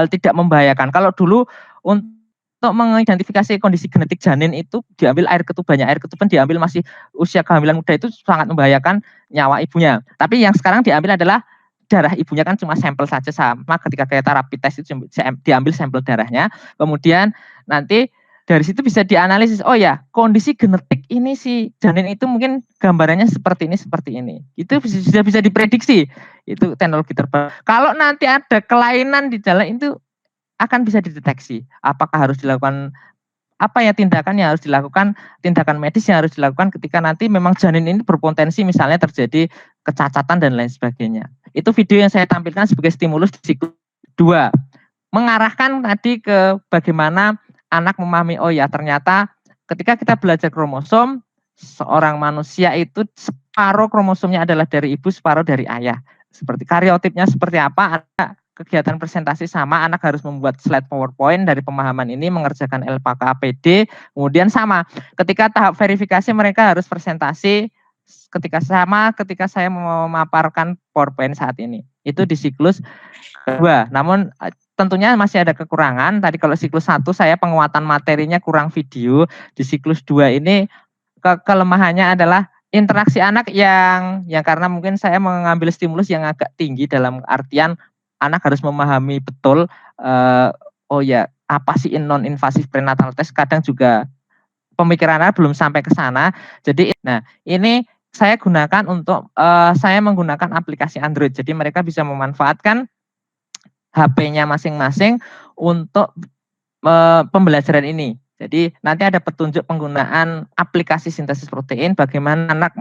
tidak membahayakan. Kalau dulu untuk mengidentifikasi kondisi genetik janin itu diambil air ketubannya. Air ketuban diambil masih usia kehamilan muda, itu sangat membahayakan nyawa ibunya. Tapi yang sekarang diambil adalah darah ibunya, kan cuma sampel saja, sama ketika kita rapid test itu diambil sampel darahnya. Kemudian nanti dari situ bisa dianalisis, oh ya kondisi genetik ini si janin itu mungkin gambarannya seperti ini. Itu sudah bisa diprediksi, itu teknologi terbaru. Kalau nanti ada kelainan di jalan itu akan bisa dideteksi. Apakah harus dilakukan tindakan yang harus dilakukan, tindakan medis yang harus dilakukan ketika nanti memang janin ini berpotensi misalnya terjadi kecacatan dan lain sebagainya. Itu video yang saya tampilkan sebagai stimulus di siklus 2. Mengarahkan tadi ke bagaimana anak memahami, oh ya ternyata ketika kita belajar kromosom, seorang manusia itu separuh kromosomnya adalah dari ibu, separuh dari ayah. Seperti kariotipnya seperti apa, ada kegiatan presentasi sama, anak harus membuat slide PowerPoint dari pemahaman ini, mengerjakan LPK APD, kemudian sama. Ketika tahap verifikasi mereka harus presentasi ketika saya memaparkan PowerPoint saat ini. Itu di siklus kedua. Namun tentunya masih ada kekurangan. Tadi kalau siklus 1 saya penguatan materinya kurang video. Di siklus 2 ini kelemahannya adalah interaksi anak yang karena mungkin saya mengambil stimulus yang agak tinggi, dalam artian anak harus memahami betul oh ya apa sih non invasive prenatal test, kadang juga pemikirannya belum sampai ke sana. Jadi nah ini saya gunakan untuk saya menggunakan aplikasi Android. Jadi mereka bisa memanfaatkan HP-nya masing-masing untuk pembelajaran ini. Jadi nanti ada petunjuk penggunaan aplikasi sintesis protein, bagaimana anak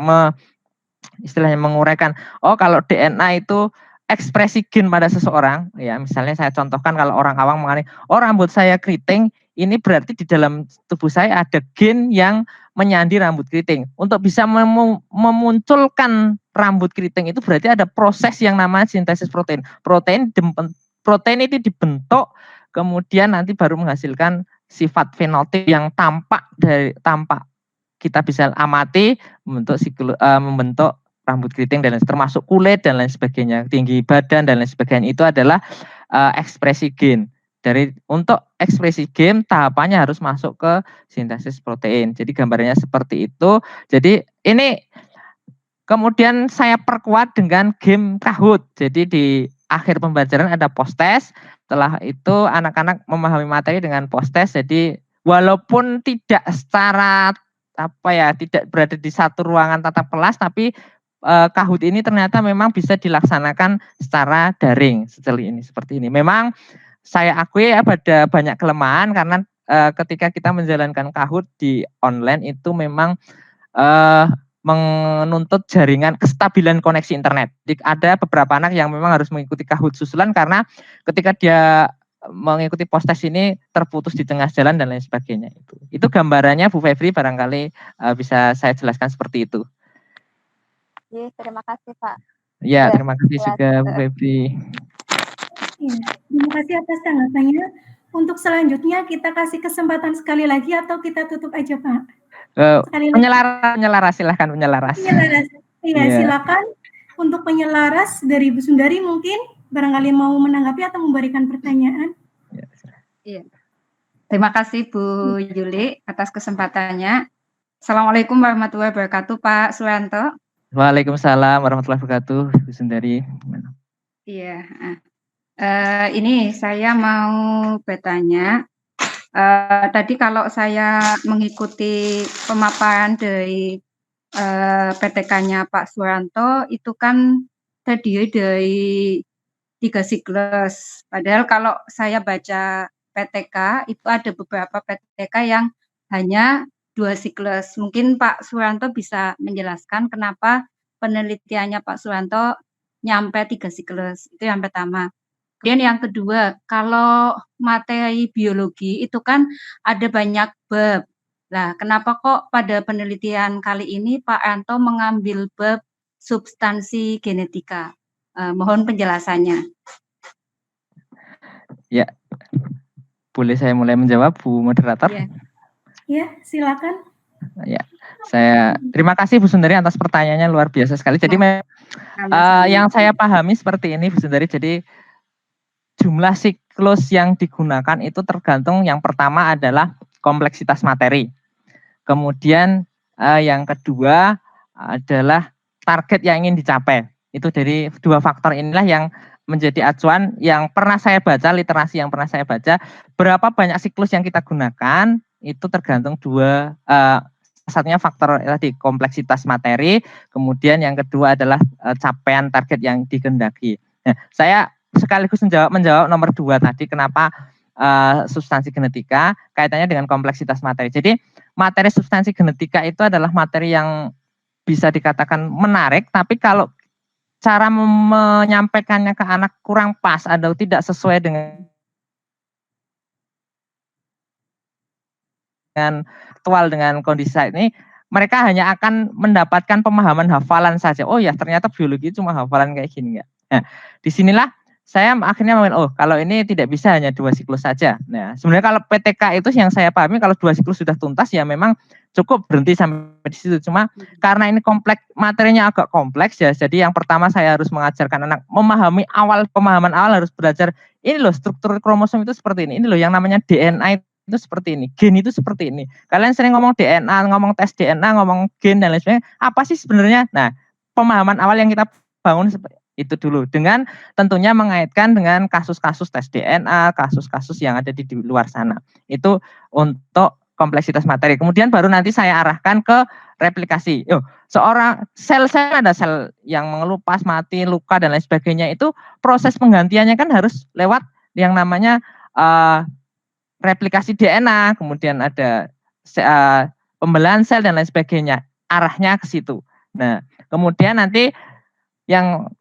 istilahnya menguraikan, oh kalau DNA itu ekspresi gen pada seseorang, ya misalnya saya contohkan kalau orang awam mengenai, oh rambut saya keriting, ini berarti di dalam tubuh saya ada gen yang menyandi rambut keriting. Untuk bisa memunculkan rambut keriting itu berarti ada proses yang namanya sintesis protein. Protein itu dibentuk, kemudian nanti baru menghasilkan sifat fenotip yang tampak kita bisa amati membentuk rambut keriting dan termasuk kulit dan lain sebagainya, tinggi badan dan lain sebagainya. Itu adalah ekspresi gen. Untuk ekspresi gen tahapannya harus masuk ke sintesis protein. Jadi gambarnya seperti itu. Jadi ini kemudian saya perkuat dengan game Kahoot. Jadi di akhir pembelajaran ada post test. Setelah itu anak-anak memahami materi dengan post test. Jadi walaupun tidak secara tidak berada di satu ruangan tatap kelas, tapi Kahoot ini ternyata memang bisa dilaksanakan secara daring seperti ini. Memang saya akui ada banyak kelemahan karena ketika kita menjalankan Kahoot di online itu memang menuntut jaringan kestabilan koneksi internet. Jadi ada beberapa anak yang memang harus mengikuti Kahoot susulan karena ketika dia mengikuti post test ini terputus di tengah jalan dan lain sebagainya. Itu gambarannya Bu Febri, barangkali bisa saya jelaskan seperti itu. Ya, terima kasih Pak. Ya, terima kasih juga Bu Febri. Ya, terima kasih atas tanggapannya. Untuk selanjutnya kita kasih kesempatan sekali lagi atau kita tutup aja Pak? Penyelaras, silahkan penyelaras. Iya, silakan untuk penyelaras dari Bu Sundari mungkin barangkali mau menanggapi atau memberikan pertanyaan. Iya. Terima kasih Bu Juli atas kesempatannya. Assalamualaikum warahmatullahi wabarakatuh Pak Suranto. Waalaikumsalam warahmatullahi wabarakatuh Bu Sundari. Iya. Ini saya mau bertanya. Tadi kalau saya mengikuti pemaparan dari PTK-nya Pak Suranto itu kan terdiri dari 3 siklus. Padahal kalau saya baca PTK itu ada beberapa PTK yang hanya 2 siklus. Mungkin Pak Suranto bisa menjelaskan kenapa penelitiannya Pak Suranto nyampe 3 siklus. Itu yang pertama. Kemudian yang kedua, kalau materi biologi itu kan ada banyak bab. Nah, kenapa kok pada penelitian kali ini Pak Anto mengambil bab substansi genetika? Mohon penjelasannya. Ya, boleh saya mulai menjawab Bu Moderator? Ya, silakan. Ya, saya terima kasih Bu Sundari atas pertanyaannya, luar biasa sekali. Jadi yang saya pahami seperti ini Bu Sundari, jadi jumlah siklus yang digunakan itu tergantung, yang pertama adalah kompleksitas materi. Kemudian yang kedua adalah target yang ingin dicapai. Itu dari 2 faktor inilah yang menjadi acuan yang pernah saya baca, literasi yang pernah saya baca. Berapa banyak siklus yang kita gunakan itu tergantung satunya faktor tadi kompleksitas materi, kemudian yang kedua adalah capaian target yang dikehendaki. Nah, saya sekaligus menjawab nomor 2 tadi, kenapa substansi genetika kaitannya dengan kompleksitas materi. Jadi materi substansi genetika itu adalah materi yang bisa dikatakan menarik, tapi kalau cara menyampaikannya ke anak kurang pas atau tidak sesuai dengan aktual dengan kondisi saat ini, mereka hanya akan mendapatkan pemahaman hafalan saja. Oh ya, ternyata biologi cuma hafalan kayak gini ya. Nah, disinilah saya akhirnya kalau ini tidak bisa hanya 2 siklus saja. Nah, sebenarnya kalau PTK itu yang saya pahami kalau 2 siklus sudah tuntas ya memang cukup berhenti sampai di situ. Cuma karena ini materinya agak kompleks ya. Jadi yang pertama saya harus mengajarkan anak pemahaman awal harus belajar ini loh, struktur kromosom itu seperti ini. Ini loh yang namanya DNA itu seperti ini, gen itu seperti ini. Kalian sering ngomong DNA, ngomong tes DNA, ngomong gen dan lain sebagainya. Apa sih sebenarnya? Nah, pemahaman awal yang kita bangun Itu dulu, dengan tentunya mengaitkan dengan kasus-kasus tes DNA, kasus-kasus yang ada di luar sana. Itu untuk kompleksitas materi. Kemudian baru nanti saya arahkan ke replikasi. Seorang sel ada sel yang mengelupas, mati, luka dan lain sebagainya, itu proses penggantiannya kan harus lewat yang namanya replikasi DNA, kemudian ada pembelahan sel dan lain sebagainya. Arahnya ke situ. Nah, kemudian nanti yang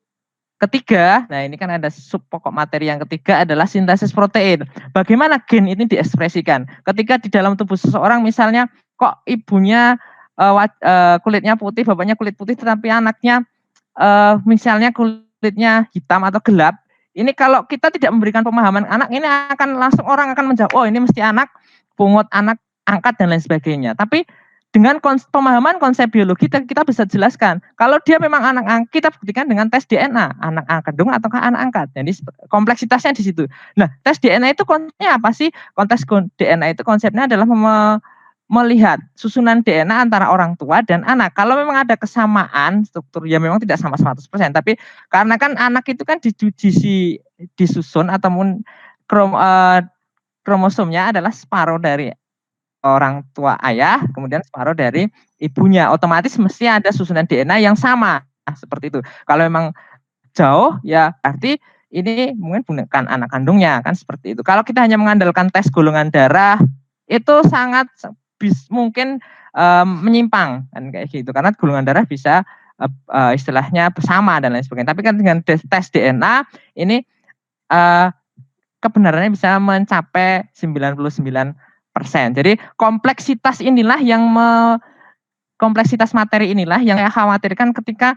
ketiga, nah ini kan ada sub pokok materi yang ketiga adalah sintesis protein. Bagaimana gen ini diekspresikan? Ketika di dalam tubuh seseorang misalnya kok ibunya kulitnya putih, bapaknya kulit putih, tetapi anaknya misalnya kulitnya hitam atau gelap. Ini kalau kita tidak memberikan pemahaman anak, ini akan langsung orang akan menjawab, oh ini mesti anak pungut, anak angkat dan lain sebagainya. Tapi dengan pemahaman konsep biologi kita bisa jelaskan kalau dia memang anak angkat, kita buktikan dengan tes DNA anak kandung ataukah anak angkat. Jadi kompleksitasnya di situ. Nah, tes DNA itu konsepnya apa sih? Tes DNA itu konsepnya adalah melihat susunan DNA antara orang tua dan anak. Kalau memang ada kesamaan struktur, ya memang tidak sama 100%, tapi karena kan anak itu kan disusun ataupun kromosomnya adalah separuh dari orang tua ayah, kemudian separuh dari ibunya. Otomatis mesti ada susunan DNA yang sama. Seperti itu. Kalau memang jauh, ya berarti ini mungkin bukan anak kandungnya, kan seperti itu. Kalau kita hanya mengandalkan tes golongan darah, itu sangat mungkin menyimpang, kan kayak gitu. Karena golongan darah bisa istilahnya bersama dan lain sebagainya. Tapi kan dengan tes DNA, ini kebenarannya bisa mencapai 99%. Jadi kompleksitas materi inilah yang saya khawatirkan ketika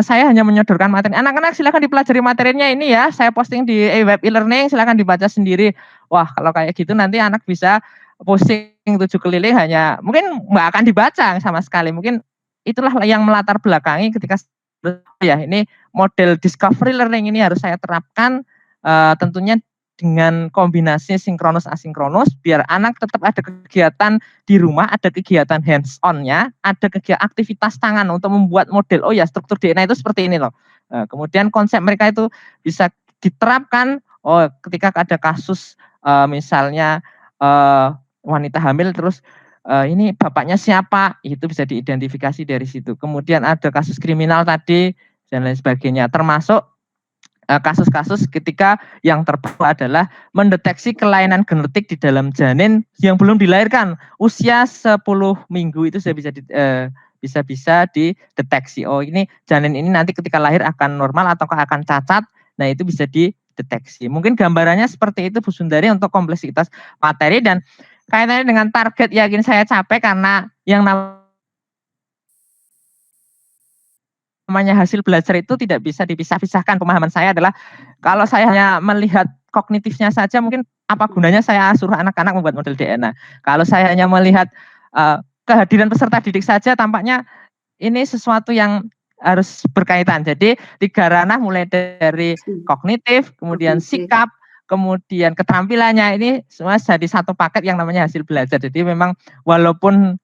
saya hanya menyodorkan materi. Anak-anak silakan dipelajari materinya ini ya, saya posting di web e-learning, silakan dibaca sendiri. Wah, kalau kayak gitu nanti anak bisa posting 7 keliling hanya mungkin nggak akan dibaca sama sekali. Mungkin itulah yang melatar belakangi ketika ya ini model discovery learning ini harus saya terapkan tentunya dengan kombinasi sinkronus asinkronus biar anak tetap ada kegiatan di rumah, ada kegiatan hands on-nya, ada kegiatan aktivitas tangan untuk membuat model. Oh ya, struktur DNA itu seperti ini loh. Kemudian konsep mereka itu bisa diterapkan. Oh, ketika ada kasus misalnya wanita hamil terus ini bapaknya siapa, itu bisa diidentifikasi dari situ. Kemudian ada kasus kriminal tadi dan lain sebagainya, termasuk kasus-kasus ketika yang terbaru adalah mendeteksi kelainan genetik di dalam janin yang belum dilahirkan, usia 10 minggu itu sudah bisa dideteksi. Oh, ini janin ini nanti ketika lahir akan normal ataukah akan cacat. Nah, itu bisa dideteksi. Mungkin gambarannya seperti itu Bu Sundari untuk kompleksitas materi, dan kaitannya dengan target yakin saya capai karena yang namanya hasil belajar itu tidak bisa dipisah-pisahkan. Pemahaman saya adalah kalau saya hanya melihat kognitifnya saja, mungkin apa gunanya saya suruh anak-anak membuat model DNA. Kalau saya hanya melihat kehadiran peserta didik saja, tampaknya ini sesuatu yang harus berkaitan. Jadi 3 ranah mulai dari kognitif, kemudian sikap, kemudian keterampilannya, ini semua jadi satu paket yang namanya hasil belajar. Jadi memang walaupun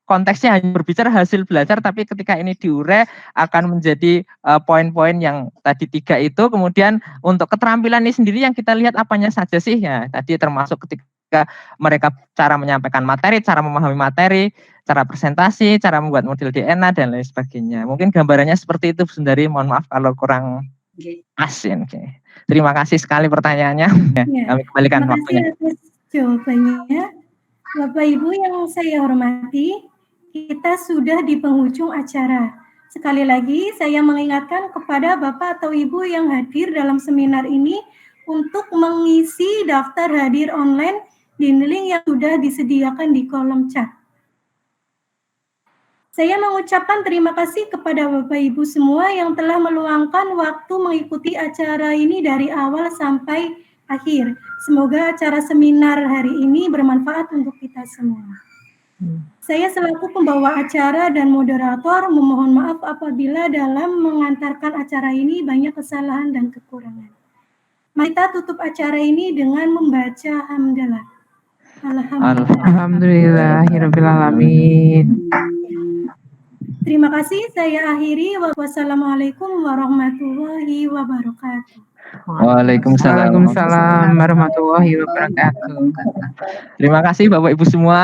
konteksnya hanya berbicara hasil belajar, tapi ketika ini diurai akan menjadi poin-poin yang tadi 3 itu. Kemudian untuk keterampilan ini sendiri yang kita lihat apanya saja sih ya, tadi termasuk ketika mereka cara menyampaikan materi, cara memahami materi, cara presentasi, cara membuat model DNA dan lain sebagainya. Mungkin gambarannya seperti itu Bu Sundari, mohon maaf kalau kurang asin. Okay. Terima kasih sekali pertanyaannya. Ya, kami kembalikan waktunya. Terima kasih atas jawabannya. Bapak Ibu yang saya hormati, kita sudah di penghujung acara. Sekali lagi saya mengingatkan kepada Bapak atau Ibu yang hadir dalam seminar ini untuk mengisi daftar hadir online di link yang sudah disediakan di kolom chat. Saya mengucapkan terima kasih kepada Bapak Ibu semua yang telah meluangkan waktu mengikuti acara ini dari awal sampai akhir. Semoga acara seminar hari ini bermanfaat untuk kita semua. Saya selaku pembawa acara dan moderator memohon maaf apabila dalam mengantarkan acara ini banyak kesalahan dan kekurangan. Mari kita tutup acara ini dengan membaca hamdalah. Alhamdulillahirabbil alamin. Terima kasih, saya akhiri. Wassalamualaikum warahmatullahi wabarakatuh. Waalaikumsalam. Waalaikumsalam warahmatullahi wabarakatuh. Terima kasih Bapak Ibu semua.